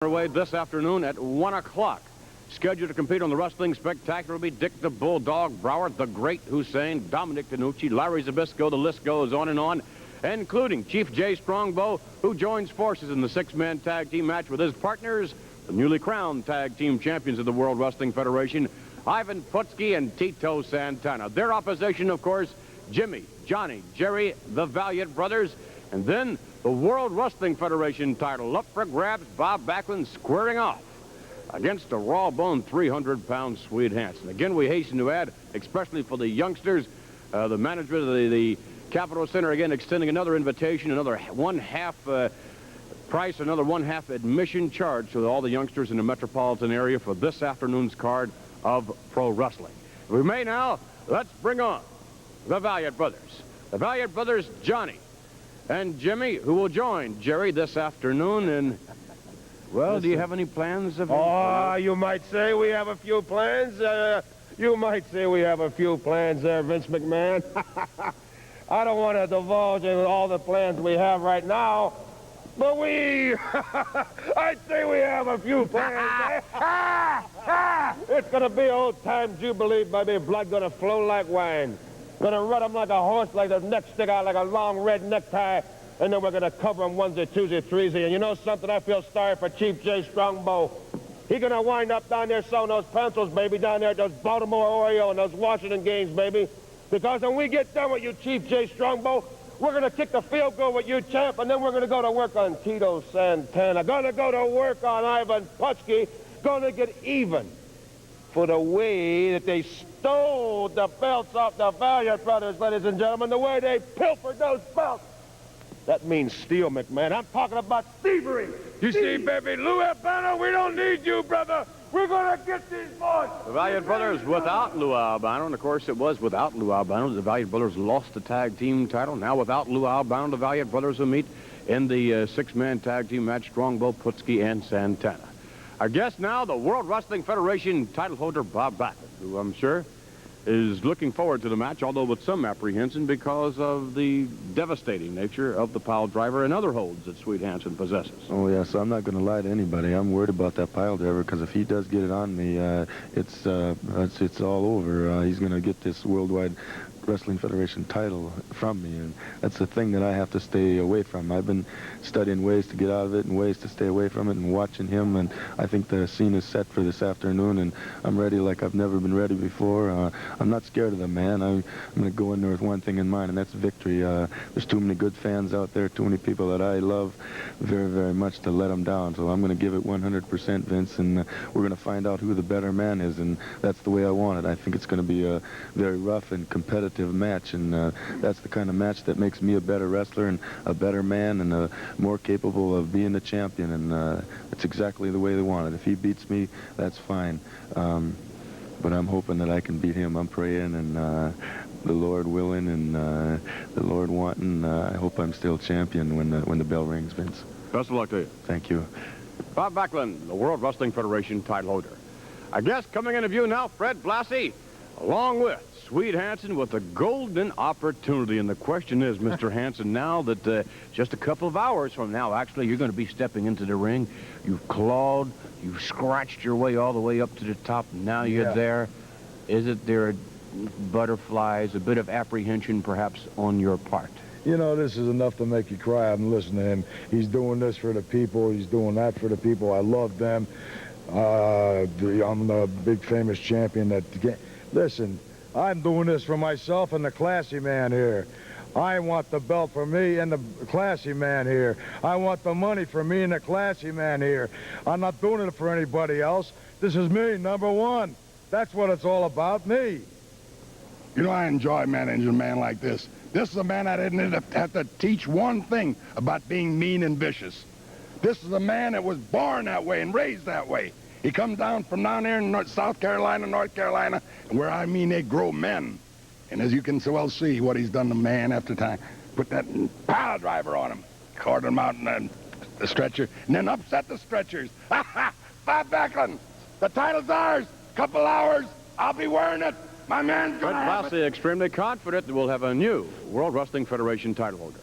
Away this afternoon at 1 o'clock. Scheduled to compete on the Wrestling Spectacular will be Dick the Bulldog Broward, the Great Hussein, Dominic DeNucci, Larry Zbyszko. The list goes on, including Chief Jay Strongbow, who joins forces in the six-man tag team match with his partners, the newly crowned tag team champions of the World Wrestling Federation, Ivan Putski and Tito Santana. Their opposition, of course, Jimmy, Johnny, Jerry, the Valiant brothers, and then the World Wrestling Federation title up for grabs. Bob Backlund squaring off against a raw-boned 300-pound Swede Hanson. Again, we hasten to add, especially for the youngsters, the management of the Capitol Center, again, extending another invitation, another one-half price, another one-half admission charge to all the youngsters in the metropolitan area for this afternoon's card of pro wrestling. If we may now, let's bring on the Valiant brothers. The Valiant brothers, Johnny and Jimmy, who will join Jerry this afternoon. And, well, do you have any plans? You might say we have a few plans. You might say we have a few plans there, Vince McMahon. I don't want to divulge all the plans we have right now, but I'd say we have a few plans. It's going to be old-time jubilee, baby. Blood going to flow like wine. Gonna run him like a horse, like the neck stick out like a long red necktie, and then we're gonna cover him onesie, twosie, threesie. And you know something? I feel sorry for Chief Jay Strongbow. He gonna wind up down there selling those pencils, baby, down there at those Baltimore Oreo and those Washington games, baby. Because when we get done with you, Chief Jay Strongbow, we're gonna kick the field goal with you, champ, and then we're gonna go to work on Tito Santana. Gonna go to work on Ivan Putski. Gonna get even for the way that they stole the belts off the Valiant brothers, ladies and gentlemen, the way they pilfered those belts. That means steal, McMahon. I'm talking about thievery. You see, baby, Lou Albano, we don't need you, brother. We're going to get these boys. The Valiant brothers without Lou Albano, and of course it was without Lou Albano. The Valiant brothers lost the tag team title. Now without Lou Albano, the Valiant brothers will meet in the six-man tag team match, Strongbow, Putski, and Santana. Our guest now, the World Wrestling Federation title holder, Bob Backlund, who I'm sure is looking forward to the match, although with some apprehension because of the devastating nature of the pile driver and other holds that Swede Hanson possesses. Oh, yeah, so I'm not going to lie to anybody. I'm worried about that pile driver because if he does get it on me, it's all over. He's going to get this Worldwide Wrestling Federation title from me, and that's the thing that I have to stay away from. I've been studying ways to get out of it and ways to stay away from it and watching him, and I think the scene is set for this afternoon, and I'm ready like I've never been ready before. I'm not scared of the man. I'm going to go in there with one thing in mind, and that's victory. There's too many good fans out there, too many people that I love very, very much to let them down, so I'm going to give it 100%, Vince, and we're going to find out who the better man is, and that's the way I want it. I think it's going to be a very rough and competitive match, and that's the kind of match that makes me a better wrestler and a better man and more capable of being the champion, and it's exactly the way they want it. If he beats me, that's fine, but I'm hoping that I can beat him. I'm praying, and the Lord willing and the Lord wanting, I hope I'm still champion when the bell rings, Vince. Best of luck to you. Thank you. Bob Backlund, the World Wrestling Federation title holder. Our guest coming into view now, Fred Blassie, along with Swede Hanson with a golden opportunity. And the question is, Mr. Hanson, now that just a couple of hours from now, actually, you're going to be stepping into the ring. You've clawed, you've scratched your way all the way up to the top. Now you're there. Is there butterflies, a bit of apprehension perhaps on your part? You know, this is enough to make you cry. I'm listening to him. He's doing this for the people. He's doing that for the people. I love them. I'm the big famous champion that... Listen, I'm doing this for myself and the classy man here. I want the belt for me and the classy man here. I want the money for me and the classy man here. I'm not doing it for anybody else. This is me, #1. That's what it's all about, me. You know, I enjoy managing a man like this. This is a man I didn't have to teach one thing about being mean and vicious. This is a man that was born that way and raised that way. He comes down from down there in South Carolina, North Carolina, where I mean they grow men. And as you can so well see what he's done to man after time, put that pile driver on him, caught him out in the stretcher, and then upset the stretchers. Ha ha! Bob Backlund, the title's ours. Couple hours, I'll be wearing it. My man's gonna have it. Fred Blassie extremely confident that we'll have a new World Wrestling Federation title holder.